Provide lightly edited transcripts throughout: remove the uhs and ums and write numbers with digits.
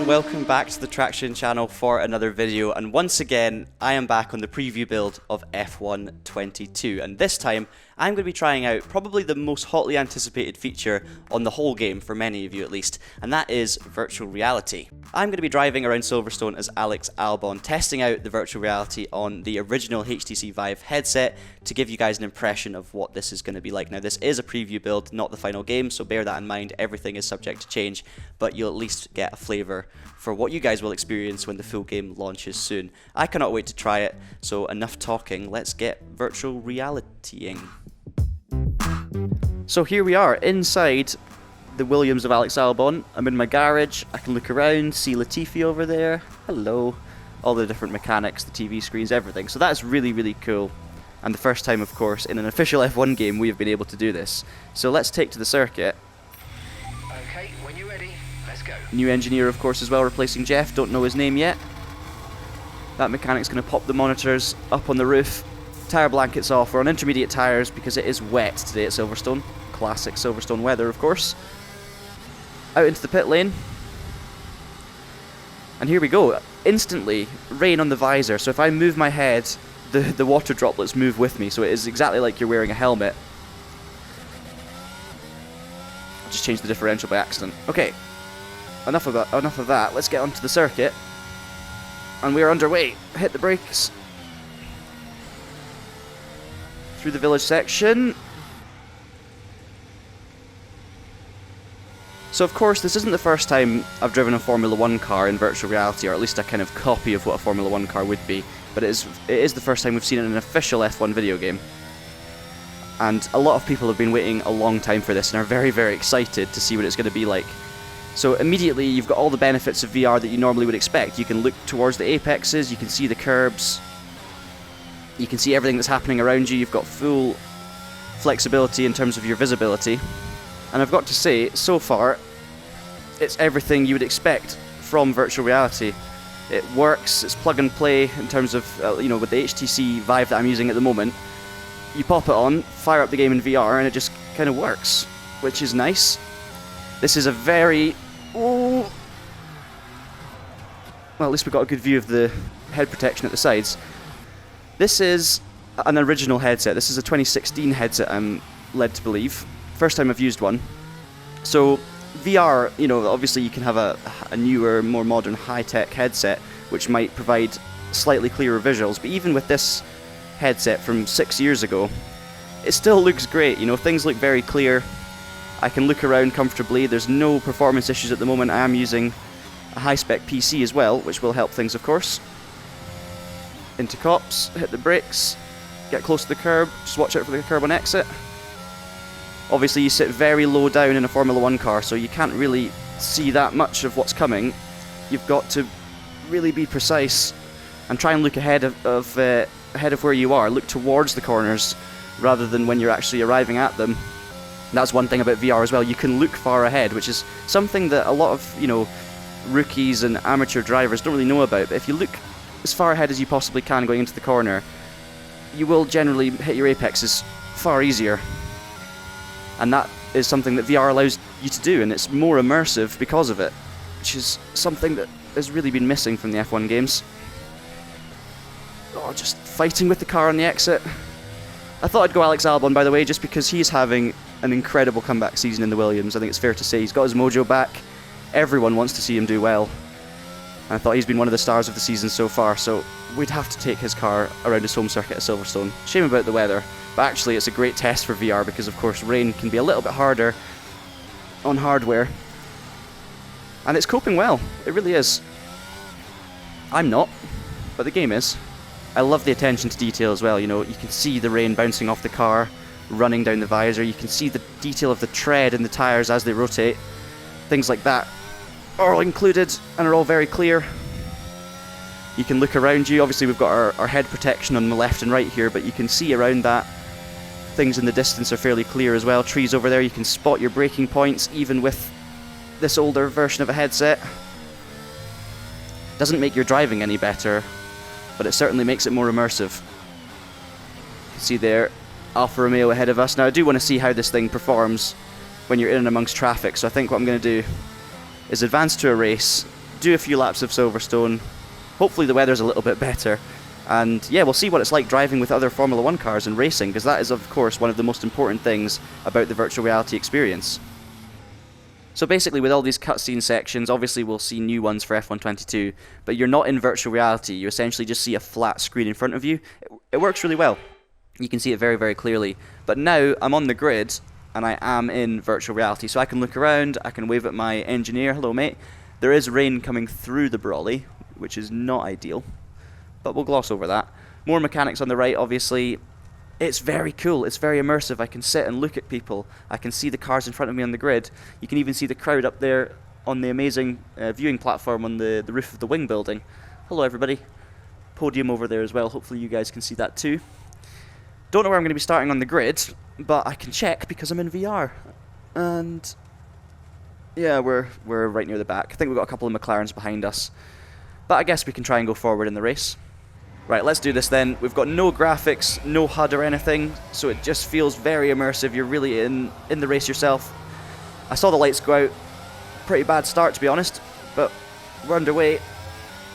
welcome back to the Traxion channel for another video, and once again I am back on the preview build of F1 22, and this time I'm going to be trying out probably the most hotly anticipated feature on the whole game, for many of you at least, and that is virtual reality. I'm going to be driving around Silverstone as Alex Albon, testing out the virtual reality on the original HTC Vive headset to give you guys an impression of what this is going to be like. Now, this is a preview build, not the final game, so bear that in mind. Everything is subject to change, but you'll at least get a flavour for what you guys will experience when the full game launches soon. I cannot wait to try it, so enough talking, let's get virtual realitying. So here we are, inside the Williams of Alex Albon. I'm in my garage, I can look around, see Latifi over there, hello, all the different mechanics, the TV screens, everything. So that's really, really cool. And the first time, of course, in an official F1 game we have been able to do this. So let's take to the circuit. Okay, when you're ready, let's go. New engineer, of course, as well, replacing Jeff, don't know his name yet. That mechanic's going to pop the monitors up on the roof. Tyre blankets off, we're on intermediate tyres because it is wet today at Silverstone. Classic Silverstone weather, of course. Out into the pit lane. And here we go. Instantly, rain on the visor, so if I move my head, the water droplets move with me, so it is exactly like you're wearing a helmet. I just changed the differential by accident. Okay, enough of that. Let's get onto the circuit. And we are underway. Hit the brakes. Through the village section. So of course this isn't the first time I've driven a Formula 1 car in virtual reality, or at least a kind of copy of what a Formula 1 car would be, but it is the first time we've seen it in an official F1 video game. And a lot of people have been waiting a long time for this and are very, very excited to see what it's going to be like. So immediately you've got all the benefits of VR that you normally would expect. You can look towards the apexes, you can see the curbs, you can see everything that's happening around you, you've got full flexibility in terms of your visibility. And I've got to say, so far, it's everything you would expect from virtual reality. It works, it's plug and play in terms of, with the HTC Vive that I'm using at the moment. You pop it on, fire up the game in VR, and it just kind of works, which is nice. This is a very... well, at least we've got a good view of the head protection at the sides. This is an original headset. This is a 2016 headset, I'm led to believe. First time I've used one. So VR, obviously you can have a newer, more modern, high-tech headset which might provide slightly clearer visuals, but even with this headset from 6 years ago, it still looks great. Things look very clear. I can look around comfortably. There's no performance issues at the moment. I am using a high-spec PC as well, which will help things, of course. Into cops, hit the brakes, get close to the curb, just watch out for the curb on exit. Obviously you sit very low down in a Formula 1 car, so you can't really see that much of what's coming. You've got to really be precise and try and look ahead of where you are. Look towards the corners rather than when you're actually arriving at them. That's one thing about VR as well. You can look far ahead, which is something that a lot of rookies and amateur drivers don't really know about. But if you look as far ahead as you possibly can going into the corner, you will generally hit your apexes far easier. And that is something that VR allows you to do, and it's more immersive because of it, which is something that has really been missing from the F1 games. Oh, just fighting with the car on the exit. I thought I'd go Alex Albon, by the way, just because he's having an incredible comeback season in the Williams. I think it's fair to say he's got his mojo back. Everyone wants to see him do well. And I thought he's been one of the stars of the season so far, so we'd have to take his car around his home circuit at Silverstone. Shame about the weather. But actually it's a great test for VR because of course rain can be a little bit harder on hardware. And it's coping well, it really is. I'm not, but the game is. I love the attention to detail as well, you can see the rain bouncing off the car, running down the visor, you can see the detail of the tread in the tyres as they rotate. Things like that are all included and are all very clear. You can look around you, obviously we've got our head protection on the left and right here, but you can see around that. Things in the distance are fairly clear as well. Trees over there, you can spot your braking points even with this older version of a headset. Doesn't make your driving any better, but it certainly makes it more immersive. You can see there, Alfa Romeo ahead of us. Now I do want to see how this thing performs when you're in and amongst traffic, so I think what I'm going to do is advance to a race, do a few laps of Silverstone. Hopefully the weather's a little bit better. And yeah, we'll see what it's like driving with other Formula 1 cars and racing, because that is of course one of the most important things about the virtual reality experience. So basically with all these cutscene sections, obviously we'll see new ones for F122, but you're not in virtual reality, you essentially just see a flat screen in front of you. It works really well. You can see it very, very clearly. But now I'm on the grid, and I am in virtual reality, so I can look around, I can wave at my engineer, hello mate. There is rain coming through the brolly, which is not ideal, but we'll gloss over that. More mechanics on the right, obviously. It's very cool, it's very immersive. I can sit and look at people. I can see the cars in front of me on the grid. You can even see the crowd up there on the amazing viewing platform on the roof of the wing building. Hello everybody. Podium over there as well, hopefully you guys can see that too. Don't know where I'm going to be starting on the grid, but I can check because I'm in VR. And yeah, we're right near the back. I think we've got a couple of McLarens behind us. But I guess we can try and go forward in the race. Right, let's do this then. We've got no graphics, no HUD or anything, so it just feels very immersive. You're really in the race yourself. I saw the lights go out. Pretty bad start, to be honest, but we're underway,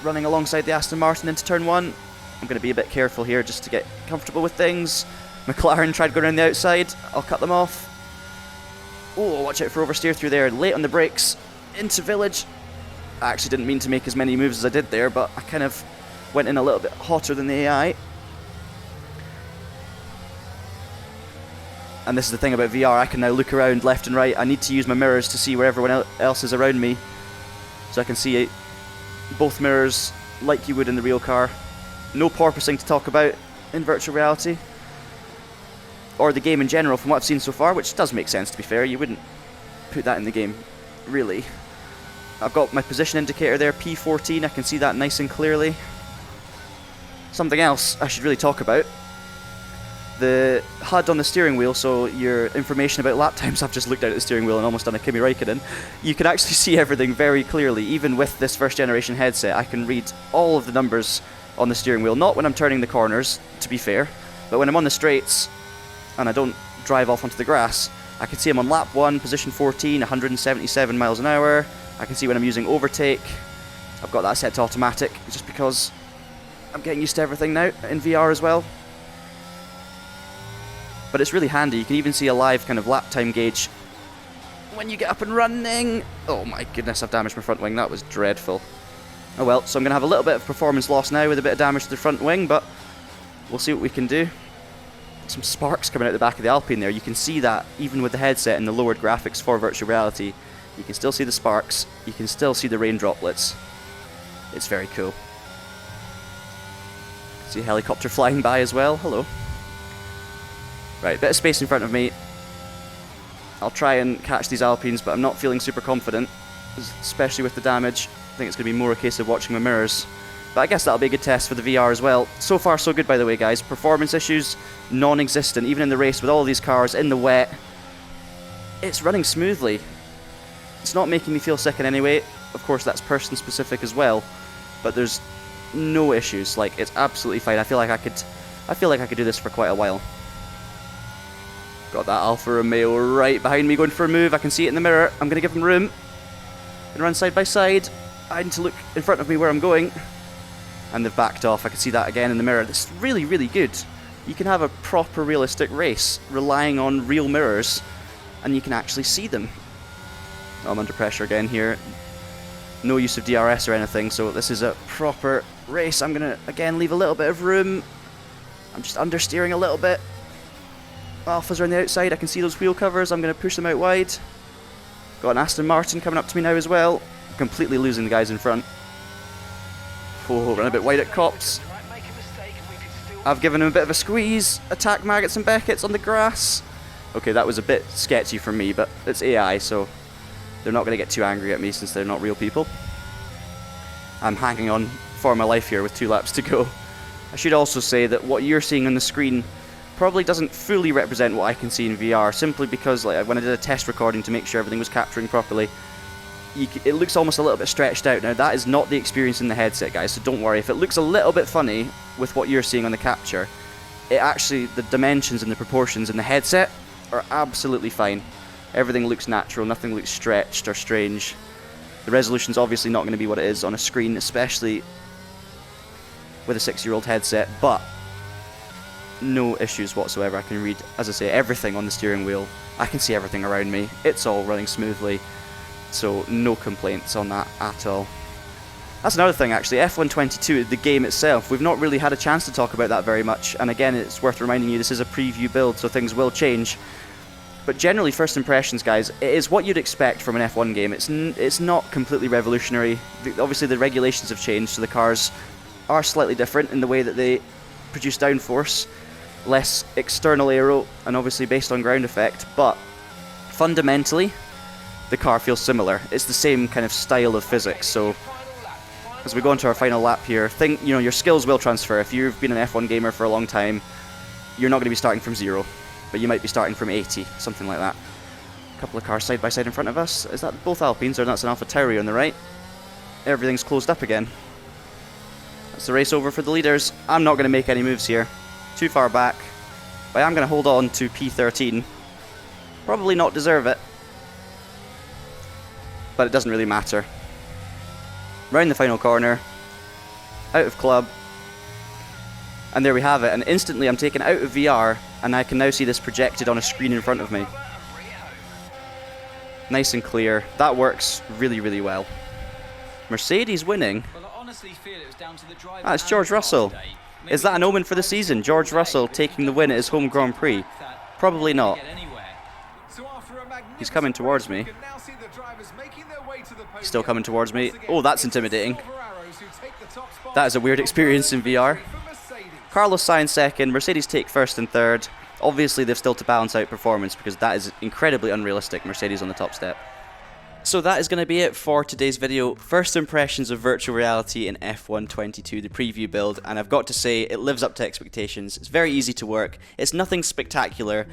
running alongside the Aston Martin into turn 1. I'm going to be a bit careful here just to get comfortable with things. McLaren tried going around the outside. I'll cut them off. Oh, watch out for oversteer through there. Late on the brakes. Into village. I actually didn't mean to make as many moves as I did there, but I kind of went in a little bit hotter than the AI. And this is the thing about VR, I can now look around left and right. I need to use my mirrors to see where everyone else is around me. So I can see both mirrors like you would in the real car. No porpoising to talk about in virtual reality. Or the game in general from what I've seen so far, which does make sense to be fair. You wouldn't put that in the game, really. I've got my position indicator there, P14, I can see that nice and clearly. Something else I should really talk about. The HUD on the steering wheel, so your information about lap times, I've just looked out at the steering wheel and almost done a Kimi Räikkönen. You can actually see everything very clearly, even with this first generation headset. I can read all of the numbers on the steering wheel, not when I'm turning the corners, to be fair, but when I'm on the straights and I don't drive off onto the grass, I can see I'm on lap 1, position 14, 177 miles an hour. I can see when I'm using overtake. I've got that set to automatic, just because I'm getting used to everything now in VR as well. But it's really handy. You can even see a live kind of lap time gauge when you get up and running. Oh my goodness, I've damaged my front wing. That was dreadful. Oh well, so I'm going to have a little bit of performance loss now with a bit of damage to the front wing, but we'll see what we can do. Some sparks coming out the back of the Alpine there. You can see that even with the headset and the lowered graphics for virtual reality. You can still see the sparks. You can still see the rain droplets. It's very cool. See a helicopter flying by as well. Hello. Right, bit of space in front of me. I'll try and catch these Alpines, but I'm not feeling super confident, especially with the damage. I think it's going to be more a case of watching my mirrors. But I guess that'll be a good test for the VR as well. So far so good, by the way, guys. Performance issues, non-existent. Even in the race with all of these cars in the wet, it's running smoothly. It's not making me feel sick in any way. Of course, that's person specific as well. But there's no issues. Like, it's absolutely fine. I feel like I could do this for quite a while. Got that Alfa Romeo right behind me going for a move. I can see it in the mirror. I'm going to give him room. And run side by side. I need to look in front of me where I'm going. And they've backed off. I can see that again in the mirror. This is really, really good. You can have a proper realistic race relying on real mirrors, and you can actually see them. Oh, I'm under pressure again here. No use of DRS or anything, so this is a proper race. I'm going to, again, leave a little bit of room. I'm just understeering a little bit. Alphas are on the outside. I can see those wheel covers. I'm going to push them out wide. Got an Aston Martin coming up to me now as well. Completely losing the guys in front. Oh, run a bit wide at cops. I've given him a bit of a squeeze. Attack Maggots and Beckett's on the grass. Okay, that was a bit sketchy for me, but it's AI, so they're not going to get too angry at me since they're not real people. I'm hanging on for my life here with 2 laps to go. I should also say that what you're seeing on the screen probably doesn't fully represent what I can see in VR, simply because like when I did a test recording to make sure everything was capturing properly, it looks almost a little bit stretched out. Now that is not the experience in the headset, guys, so don't worry. If it looks a little bit funny with what you're seeing on the capture, the dimensions and the proportions in the headset are absolutely fine. Everything looks natural, nothing looks stretched or strange. The resolution's obviously not going to be what it is on a screen, especially with a 6-year-old headset, but no issues whatsoever. I can read, as I say, everything on the steering wheel. I can see everything around me. It's all running smoothly, so no complaints on that at all. That's another thing actually, F122, the game itself, we've not really had a chance to talk about that very much, and again it's worth reminding you this is a preview build, so things will change. But generally, first impressions guys, it is what you'd expect from an F1 game. It's not completely revolutionary. Obviously the regulations have changed, so the cars are slightly different in the way that they produce downforce, less external aero, and obviously based on ground effect, but fundamentally the car feels similar. It's the same kind of style of physics, so as we go into our final lap here, your skills will transfer. If you've been an F1 gamer for a long time, you're not going to be starting from 0, but you might be starting from 80, something like that. A couple of cars side by side in front of us. Is that both Alpines, or that's an AlphaTauri on the right? Everything's closed up again. That's the race over for the leaders. I'm not going to make any moves here. Too far back. But I am going to hold on to P13. Probably not deserve it, but it doesn't really matter. Round the final corner, out of club, and there we have it, and instantly I'm taken out of VR and I can now see this projected on a screen in front of me. Nice and clear. That works really, really well. Mercedes winning. It's George Russell. Is that an omen for the season? George Russell taking the win at his home Grand Prix? Probably not. He's coming towards me. He's still coming towards me. Oh, that's intimidating. That is a weird experience in VR. Carlos Sainz second, Mercedes take first and third. Obviously they've still to balance out performance because that is incredibly unrealistic, Mercedes on the top step. So that is going to be it for today's video. First impressions of virtual reality in F122, the preview build, and I've got to say it lives up to expectations. It's very easy to work. It's nothing spectacular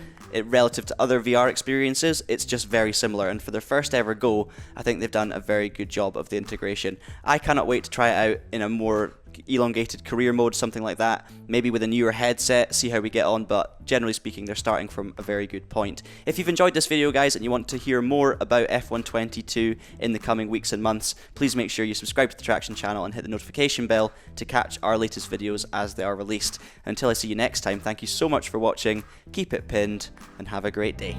relative to other VR experiences. It's just very similar, and for their first ever go, I think they've done a very good job of the integration. I cannot wait to try it out in a more elongated career mode, something like that, maybe with a newer headset, see how we get on, but generally speaking they're starting from a very good point. If you've enjoyed this video guys and you want to hear more about F122 in the coming weeks and months, please make sure you subscribe to the Traxion channel and hit the notification bell to catch our latest videos as they are released. Until I see you next time, thank you so much for watching, keep it pinned and have a great day.